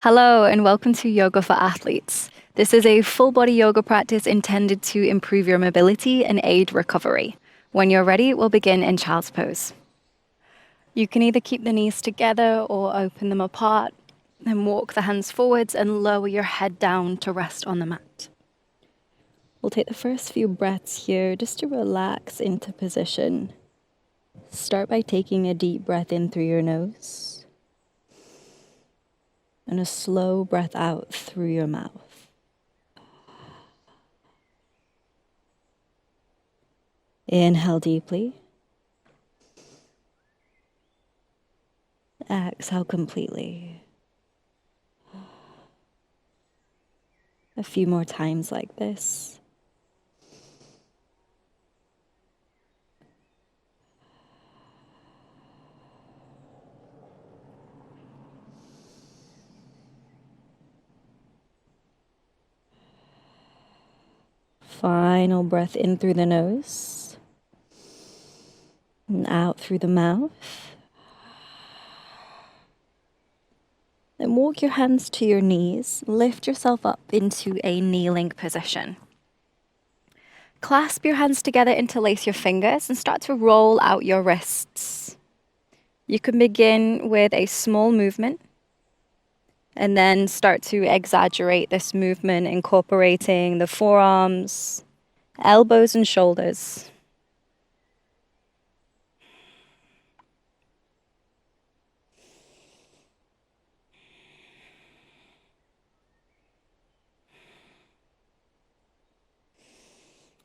Hello and welcome to Yoga for Athletes. This is a full body yoga practice intended to improve your mobility and aid recovery. When you're ready, we'll begin in child's pose. You can either keep the knees together or open them apart, then walk the hands forwards and lower your head down to rest on the mat. We'll take the first few breaths here just to relax into position. Start by taking a deep breath in through your nose and a slow breath out through your mouth. Inhale deeply. Exhale completely. A few more times like this. Final breath in through the nose and out through the mouth. Then walk your hands to your knees. Lift yourself up into a kneeling position. Clasp your hands together, interlace your fingers, and start to roll out your wrists. You can begin with a small movement and then start to exaggerate this movement, incorporating the forearms, elbows, and shoulders.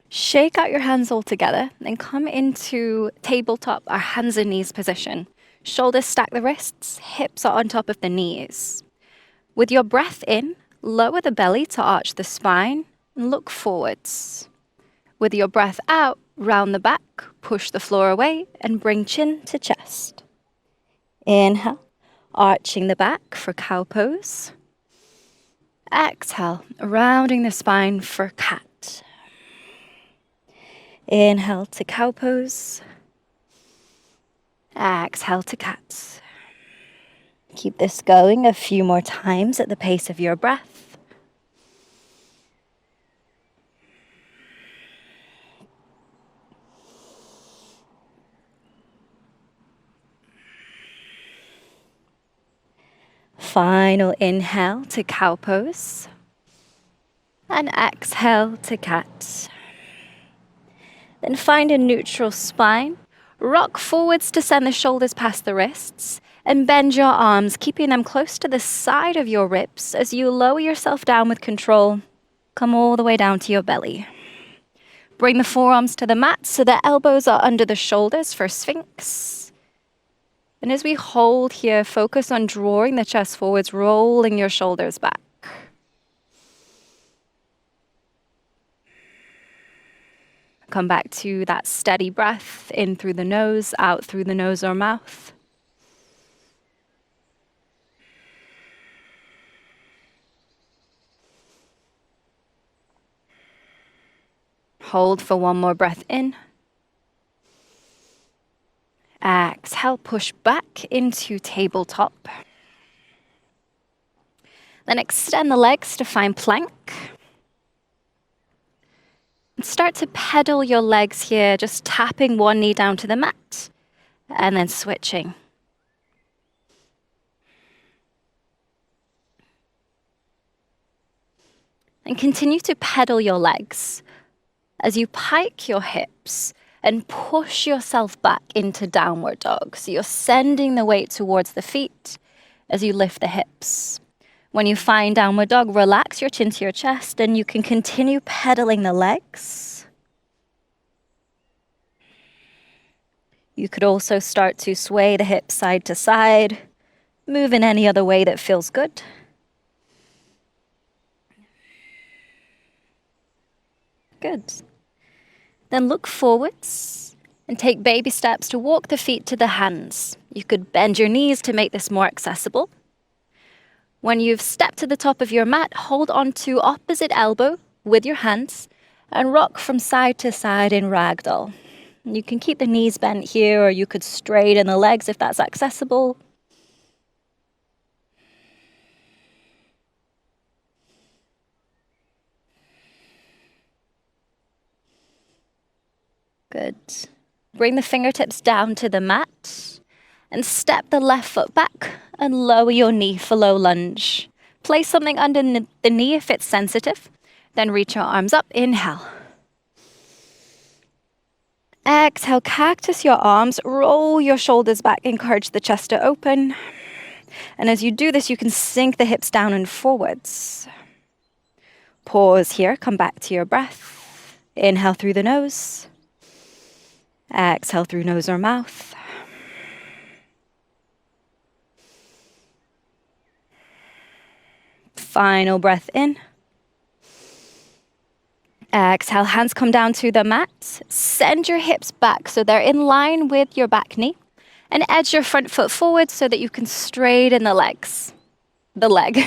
Shake out your hands all together and come into tabletop or hands and knees position. Shoulders stack the wrists, hips are on top of the knees. With your breath in, lower the belly to arch the spine and look forwards. With your breath out, round the back, push the floor away and bring chin to chest. Inhale, arching the back for cow pose. Exhale, rounding the spine for cat. Inhale to cow pose. Exhale to cat. Keep this going a few more times at the pace of your breath. Final inhale to cow pose. And exhale to cat. Then find a neutral spine. Rock forwards to send the shoulders past the wrists. And bend your arms, keeping them close to the side of your ribs as you lower yourself down with control. Come all the way down to your belly. Bring the forearms to the mat so the elbows are under the shoulders for Sphinx. And as we hold here, focus on drawing the chest forwards, rolling your shoulders back. Come back to that steady breath, in through the nose, out through the nose or mouth. Hold for one more breath in. Exhale, push back into tabletop. Then extend the legs to find plank. And start to pedal your legs here, just tapping one knee down to the mat and then switching. And continue to pedal your legs as you pike your hips and push yourself back into downward dog. So you're sending the weight towards the feet as you lift the hips. When you find downward dog, relax your chin to your chest and you can continue pedaling the legs. You could also start to sway the hips side to side, move in any other way that feels good. Good. Then look forwards and take baby steps to walk the feet to the hands. You could bend your knees to make this more accessible. When you've stepped to the top of your mat, hold on to opposite elbow with your hands and rock from side to side in ragdoll. You can keep the knees bent here, or you could straighten the legs if that's accessible. Good. Bring the fingertips down to the mat and step the left foot back and lower your knee for low lunge. Place something under the knee if it's sensitive. Then reach your arms up. Inhale. Exhale, cactus your arms. Roll your shoulders back. Encourage the chest to open. And as you do this, you can sink the hips down and forwards. Pause here. Come back to your breath. Inhale through the nose. Exhale through nose or mouth. Final breath in. Exhale, hands come down to the mat. Send your hips back so they're in line with your back knee. And edge your front foot forward so that you can straighten the legs. The leg.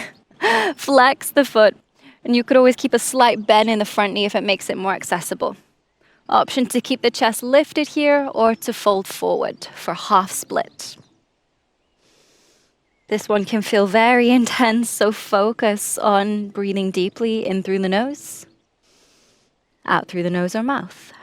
Flex the foot. And you could always keep a slight bend in the front knee if it makes it more accessible. Option to keep the chest lifted here or to fold forward for half split. This one can feel very intense, so focus on breathing deeply in through the nose, out through the nose or mouth.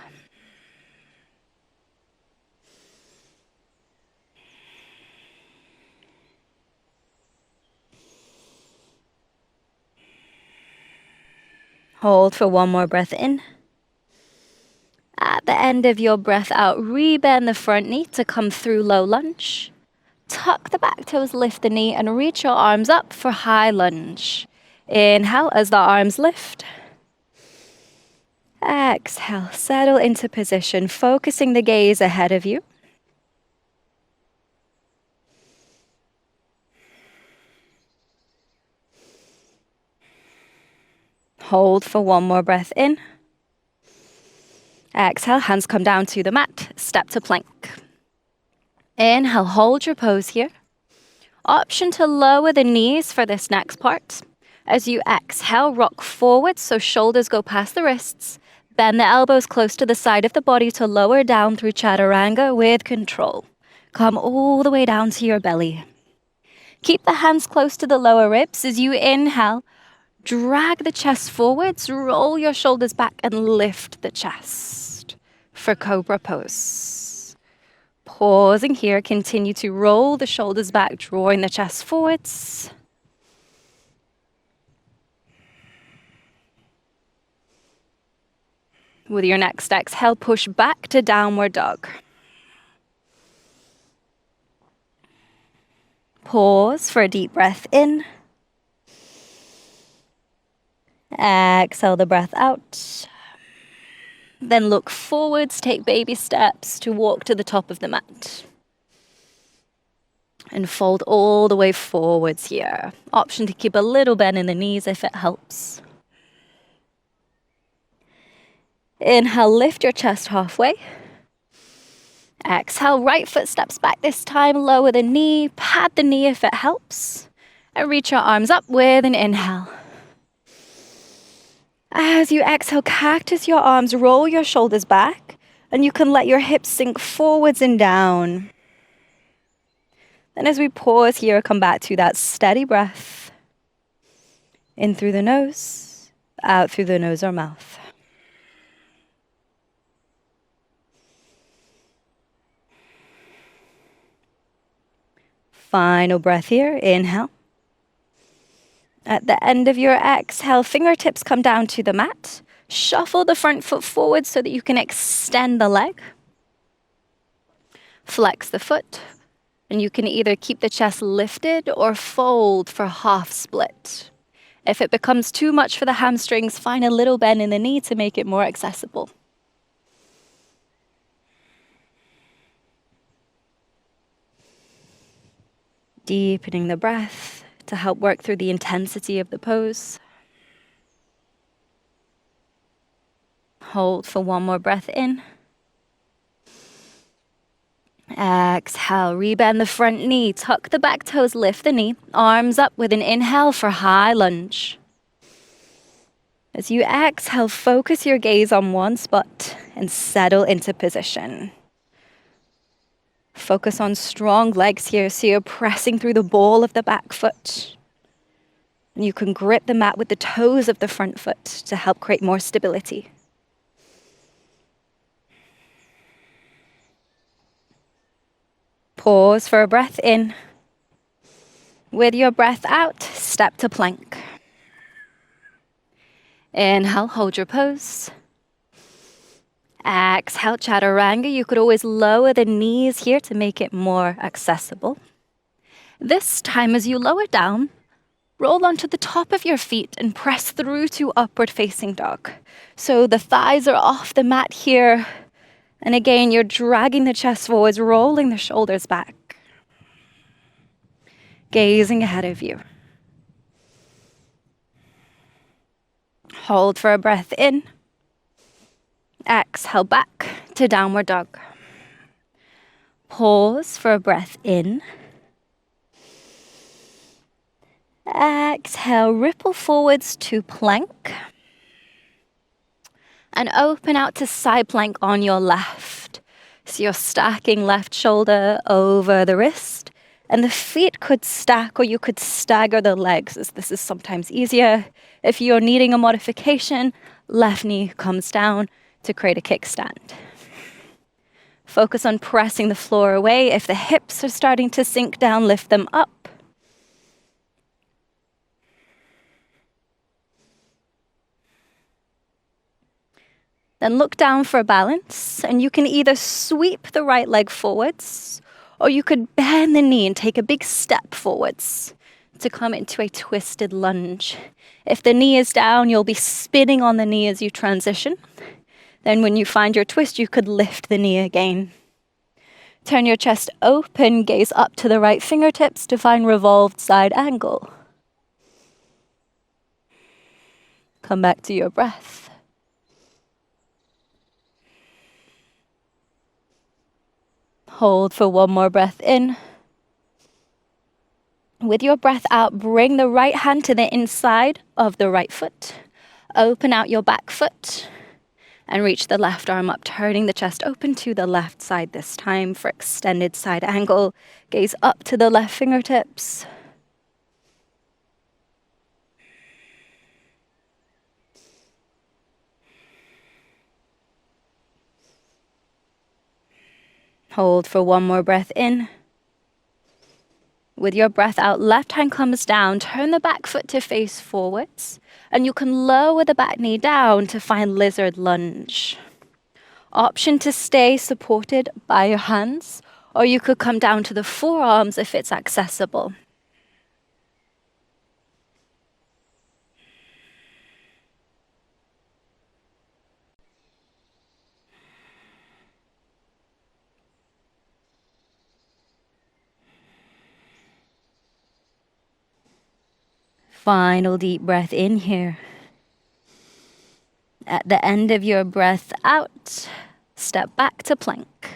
Hold for one more breath in. At the end of your breath out, rebend the front knee to come through low lunge. Tuck the back toes, lift the knee, and reach your arms up for high lunge. Inhale as the arms lift. Exhale, settle into position, focusing the gaze ahead of you. Hold for one more breath in. Exhale, hands come down to the mat, step to plank. Inhale, hold your pose here. Option to lower the knees for this next part. As you exhale, rock forward so shoulders go past the wrists. Bend the elbows close to the side of the body to lower down through chaturanga with control. Come all the way down to your belly. Keep the hands close to the lower ribs. As you inhale, drag the chest forwards, roll your shoulders back and lift the chest for cobra pose. Pausing here, continue to roll the shoulders back, drawing the chest forwards. With your next exhale, push back to downward dog. Pause for a deep breath in. Exhale the breath out. Then look forwards, take baby steps to walk to the top of the mat. And fold all the way forwards here. Option to keep a little bend in the knees if it helps. Inhale, lift your chest halfway. Exhale, right foot steps back this time, lower the knee, pad the knee if it helps. And reach your arms up with an inhale. As you exhale, cactus your arms, roll your shoulders back, and you can let your hips sink forwards and down. Then as we pause here, come back to that steady breath. In through the nose, out through the nose or mouth. Final breath here, inhale. At the end of your exhale, fingertips come down to the mat. Shuffle the front foot forward so that you can extend the leg. Flex the foot. And you can either keep the chest lifted or fold for half split. If it becomes too much for the hamstrings, find a little bend in the knee to make it more accessible. Deepening the breath to help work through the intensity of the pose. Hold for one more breath in. Exhale, rebend the front knee, tuck the back toes, lift the knee, arms up with an inhale for high lunge. As you exhale, focus your gaze on one spot and settle into position. Focus on strong legs here, so you're pressing through the ball of the back foot. And you can grip the mat with the toes of the front foot to help create more stability. Pause for a breath in. With your breath out, step to plank. Inhale, hold your pose. Exhale, chaturanga. You could always lower the knees here to make it more accessible. This time, as you lower down, roll onto the top of your feet and press through to upward facing dog. So the thighs are off the mat here. And again, you're dragging the chest forwards, rolling the shoulders back. Gazing ahead of you. Hold for a breath in. Exhale back to downward dog. Pause for a breath in. Exhale, ripple forwards to plank. And open out to side plank on your left. So you're stacking left shoulder over the wrist. And the feet could stack, or you could stagger the legs, as this is sometimes easier. If you're needing a modification, left knee comes down to create a kickstand. Focus on pressing the floor away. If the hips are starting to sink down, lift them up. Then look down for a balance, and you can either sweep the right leg forwards, or you could bend the knee and take a big step forwards to come into a twisted lunge. If the knee is down, you'll be spinning on the knee as you transition. Then when you find your twist, you could lift the knee again. Turn your chest open, gaze up to the right fingertips to find revolved side angle. Come back to your breath. Hold for one more breath in. With your breath out, bring the right hand to the inside of the right foot. Open out your back foot and reach the left arm up, turning the chest open to the left side this time for extended side angle. Gaze up to the left fingertips. Hold for one more breath in. With your breath out, left hand comes down. Turn the back foot to face forwards. And you can lower the back knee down to find lizard lunge. Option to stay supported by your hands, or you could come down to the forearms if it's accessible. Final deep breath in here. At the end of your breath out, step back to plank.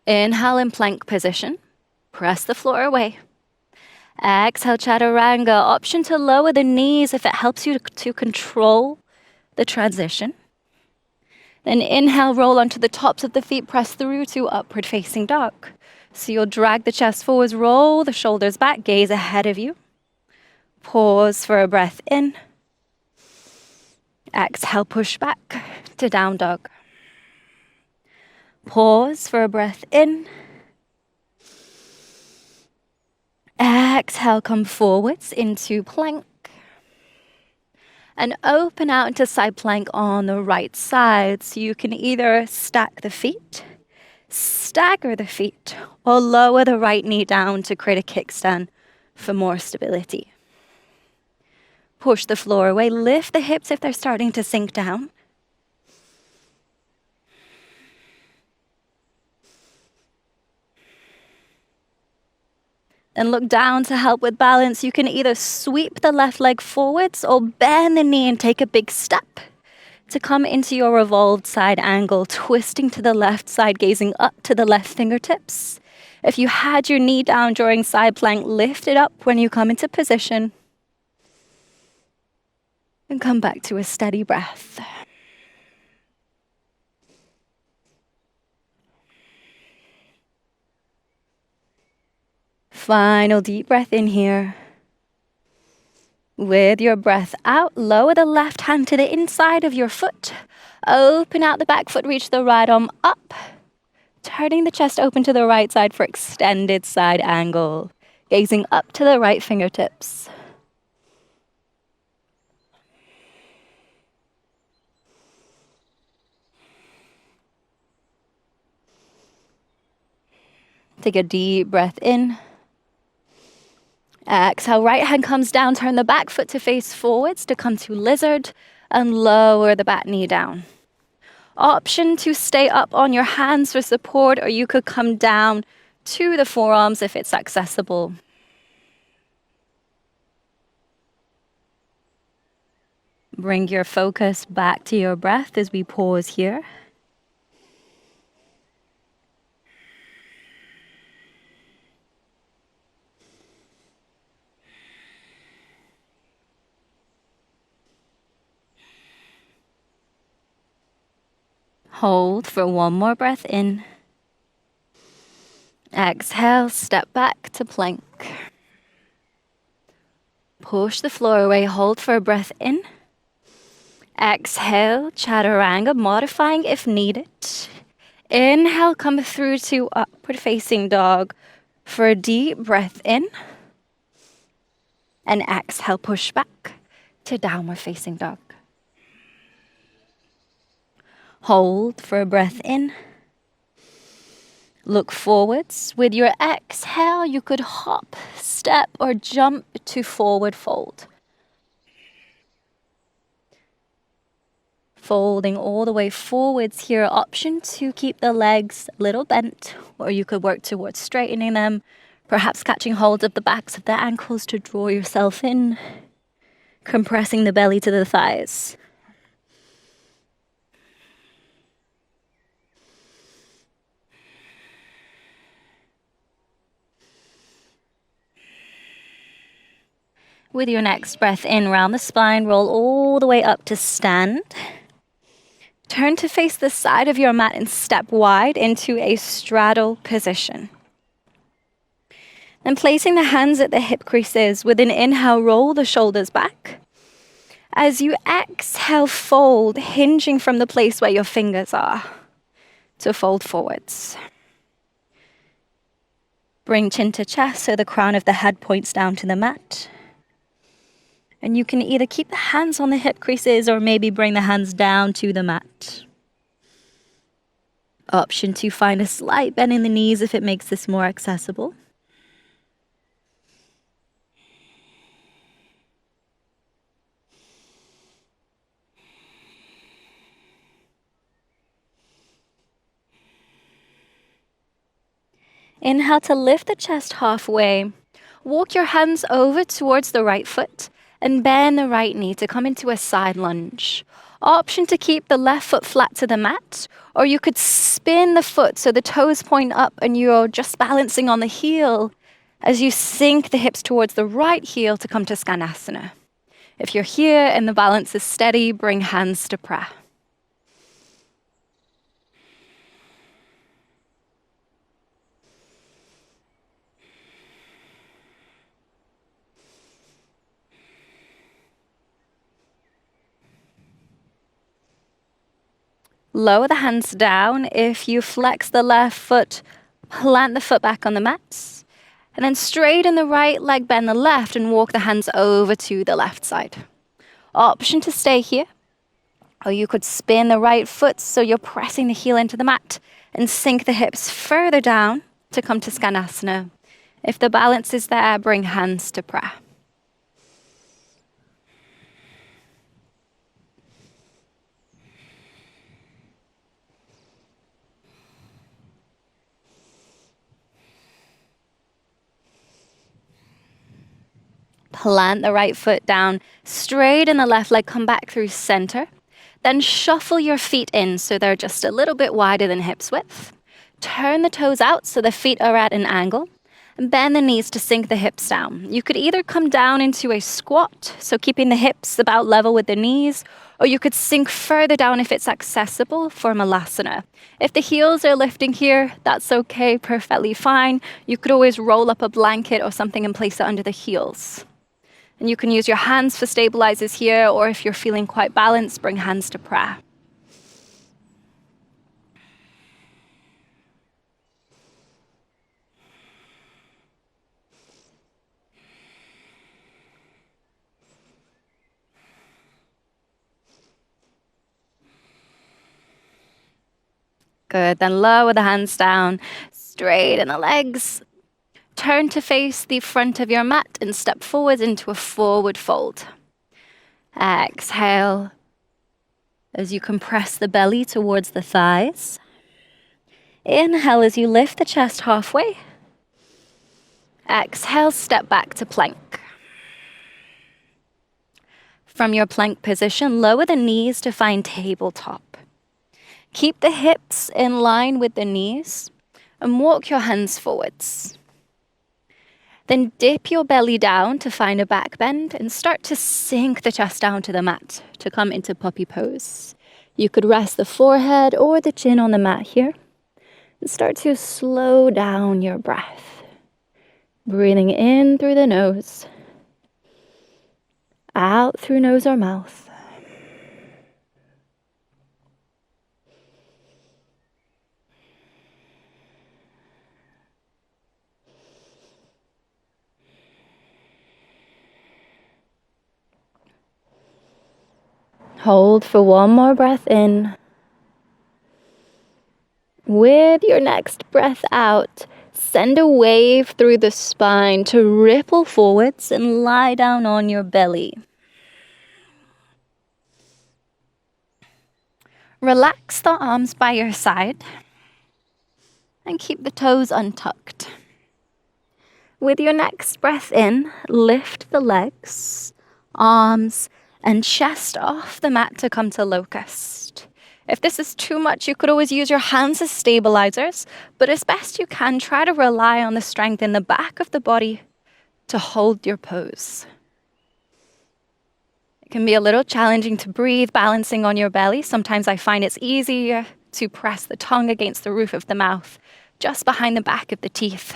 Inhale in plank position. Press the floor away. Exhale, chaturanga. Option to lower the knees if it helps you to control the transition. Then inhale, roll onto the tops of the feet, press through to upward facing dog. So you'll drag the chest forwards, roll the shoulders back, gaze ahead of you. Pause for a breath in. Exhale, push back to down dog. Pause for a breath in. Exhale, come forwards into plank. And open out into side plank on the right side. So you can either stack the feet, stagger the feet, or lower the right knee down to create a kickstand for more stability. Push the floor away, lift the hips if they're starting to sink down. Then look down to help with balance. You can either sweep the left leg forwards or bend the knee and take a big step to come into your revolved side angle, twisting to the left side, gazing up to the left fingertips. If you had your knee down during side plank, lift it up when you come into position. And come back to a steady breath. Final deep breath in here. With your breath out, lower the left hand to the inside of your foot. Open out the back foot, reach the right arm up turning the chest open to the right side for extended side angle, gazing up to the right fingertips. Take a deep breath in. Exhale, right hand comes down, turn the back foot to face forwards to come to lizard and lower the back knee down. Option to stay up on your hands for support, or you could come down to the forearms if it's accessible. Bring your focus back to your breath as we pause here. Hold for one more breath in. Exhale, step back to plank. Push the floor away, hold for a breath in. Exhale, chaturanga, modifying if needed. Inhale, come through to upward facing dog for a deep breath in. And exhale, push back to downward facing dog. Hold for a breath in. Look forwards. With your exhale, you could hop, step, or jump to forward fold. Folding all the way forwards here. Option to keep the legs a little bent, or you could work towards straightening them, perhaps catching hold of the backs of the ankles to draw yourself in, compressing the belly to the thighs. With your next breath in, round the spine, roll all the way up to stand. Turn to face the side of your mat and step wide into a straddle position. Then placing the hands at the hip creases, with an inhale, roll the shoulders back. As you exhale, fold, hinging from the place where your fingers are, to fold forwards. Bring chin to chest so the crown of the head points down to the mat. And you can either keep the hands on the hip creases or maybe bring the hands down to the mat. Option to find a slight bend in the knees if it makes this more accessible. Inhale to lift the chest halfway. Walk your hands over towards the right foot and bend the right knee to come into a side lunge. Option to keep the left foot flat to the mat, or you could spin the foot so the toes point up and you're just balancing on the heel as you sink the hips towards the right heel to come to Skanasana. If you're here and the balance is steady, bring hands to prayer. Lower the hands down. If you flex the left foot, plant the foot back on the mat. And then straighten the right leg, bend the left, and walk the hands over to the left side. Option to stay here. Or you could spin the right foot so you're pressing the heel into the mat and sink the hips further down to come to Skanasana. If the balance is there, bring hands to prayer. Plant the right foot down, straighten the left leg, come back through center. Then shuffle your feet in so they're just a little bit wider than hips width. Turn the toes out so the feet are at an angle. And bend the knees to sink the hips down. You could either come down into a squat, so keeping the hips about level with the knees, or you could sink further down if it's accessible for Malasana. If the heels are lifting here, that's okay, perfectly fine. You could always roll up a blanket or something and place it under the heels. And you can use your hands for stabilizers here, or if you're feeling quite balanced, bring hands to prayer. Good, then lower the hands down, straighten the legs. Turn to face the front of your mat and step forward into a forward fold. Exhale as you compress the belly towards the thighs. Inhale as you lift the chest halfway. Exhale, step back to plank. From your plank position, lower the knees to find tabletop. Keep the hips in line with the knees and walk your hands forwards. Then dip your belly down to find a back bend and start to sink the chest down to the mat to come into puppy pose. You could rest the forehead or the chin on the mat here and start to slow down your breath. Breathing in through the nose, out through nose or mouth. Hold for one more breath in. With your next breath out, send a wave through the spine to ripple forwards and lie down on your belly. Relax the arms by your side and keep the toes untucked. With your next breath in, lift the legs, arms, and chest off the mat to come to locust. If this is too much, you could always use your hands as stabilizers, but as best you can, try to rely on the strength in the back of the body to hold your pose. It can be a little challenging to breathe balancing on your belly. Sometimes I find it's easier to press the tongue against the roof of the mouth, just behind the back of the teeth,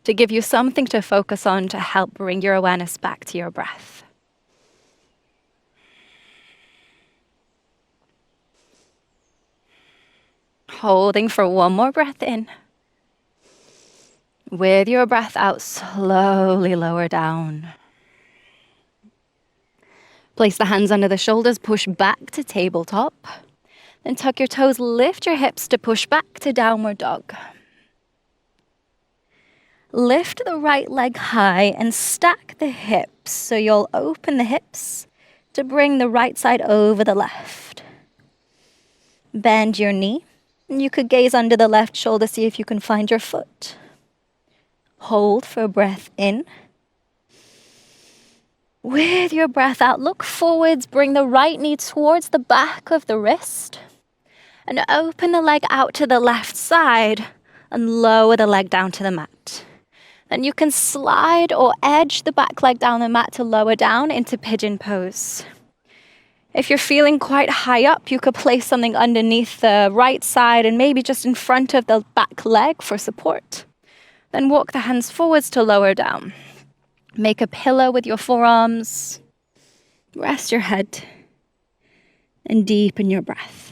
to give you something to focus on to help bring your awareness back to your breath. Holding for one more breath in. With your breath out, slowly lower down. Place the hands under the shoulders, push back to tabletop. Then tuck your toes, lift your hips to push back to downward dog. Lift the right leg high and stack the hips. So you'll open the hips to bring the right side over the left. Bend your knee. You could gaze under the left shoulder, see if you can find your foot. Hold for a breath in. With your breath out, look forwards, bring the right knee towards the back of the wrist, and open the leg out to the left side and lower the leg down to the mat. Then you can slide or edge the back leg down the mat to lower down into pigeon pose. If you're feeling quite high up, you could place something underneath the right side and maybe just in front of the back leg for support. Then walk the hands forwards to lower down. Make a pillow with your forearms. Rest your head and deepen your breath.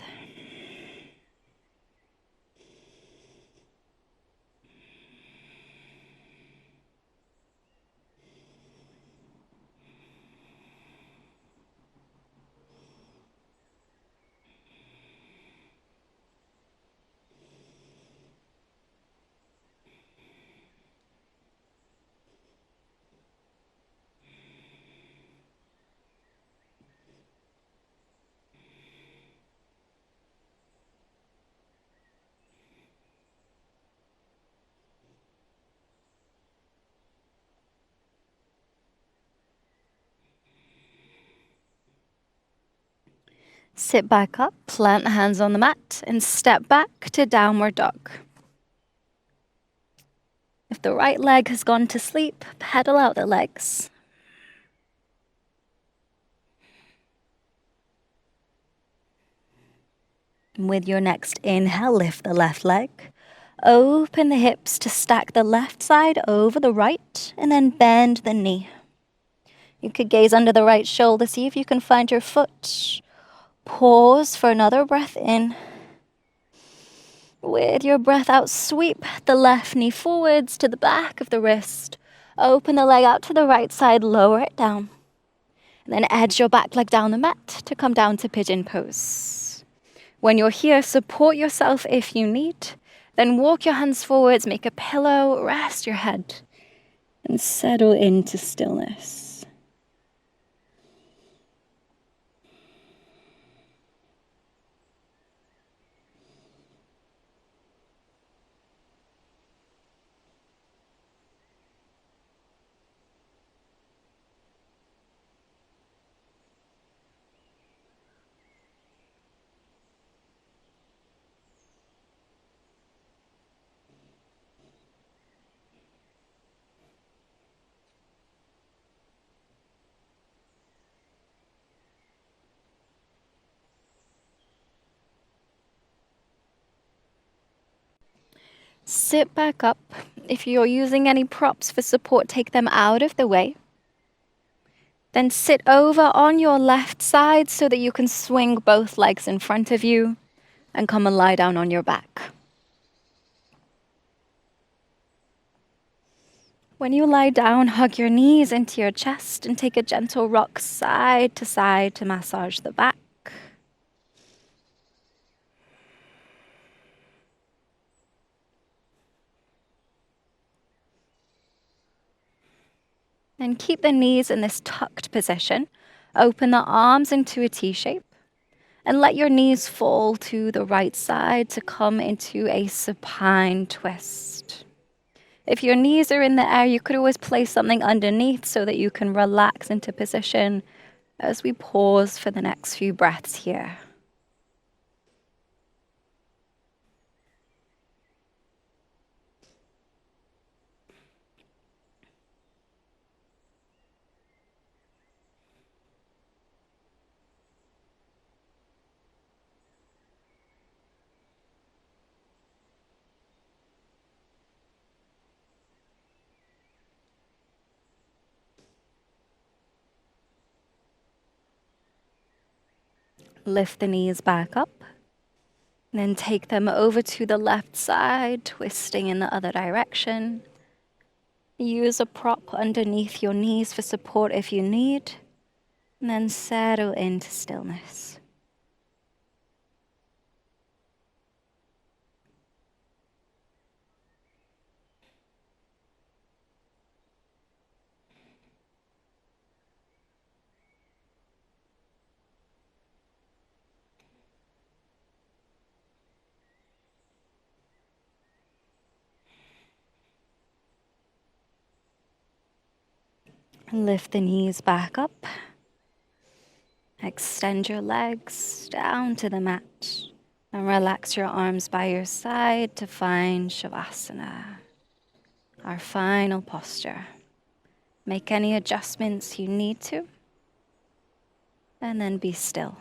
Sit back up, plant the hands on the mat, and step back to downward dog. If the right leg has gone to sleep, pedal out the legs. With your next inhale, lift the left leg. Open the hips to stack the left side over the right, and then bend the knee. You could gaze under the right shoulder, see if you can find your foot. Pause for another breath in. With your breath out, sweep the left knee forwards to the back of the wrist. Open the leg out to the right side, lower it down. And then edge your back leg down the mat to come down to pigeon pose. When you're here, support yourself if you need. Then walk your hands forwards, make a pillow, rest your head, and settle into stillness. Sit back up. If you're using any props for support, take them out of the way. Then sit over on your left side so that you can swing both legs in front of you and come and lie down on your back. When you lie down, hug your knees into your chest and take a gentle rock side to massage the back. And keep the knees in this tucked position. Open the arms into a T shape. And let your knees fall to the right side to come into a supine twist. If your knees are in the air, you could always place something underneath so that you can relax into position as we pause for the next few breaths here. Lift the knees back up. Then take them over to the left side, twisting in the other direction. Use a prop underneath your knees for support if you need. And then settle into stillness. Lift the knees back up. Extend your legs down to the mat. And relax your arms by your side to find Shavasana, our final posture. Make any adjustments you need to. And then be still.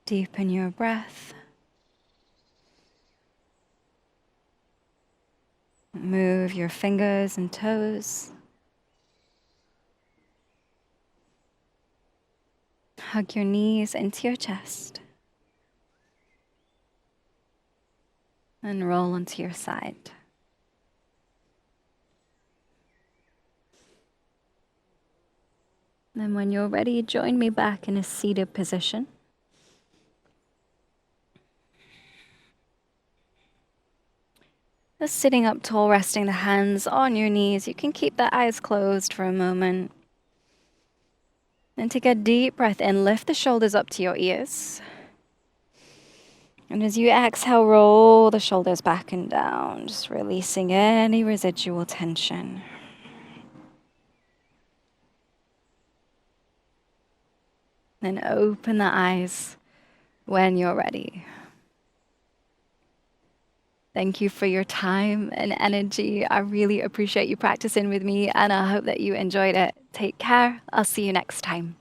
Deepen your breath. Move your fingers and toes. Hug your knees into your chest. And roll onto your side. And when you're ready, join me back in a seated position. Just sitting up tall, resting the hands on your knees. You can keep the eyes closed for a moment. And take a deep breath in. Lift the shoulders up to your ears. And as you exhale, roll the shoulders back and down, just releasing any residual tension. Then open the eyes when you're ready. Thank you for your time and energy. I really appreciate you practicing with me, and I hope that you enjoyed it. Take care. I'll see you next time.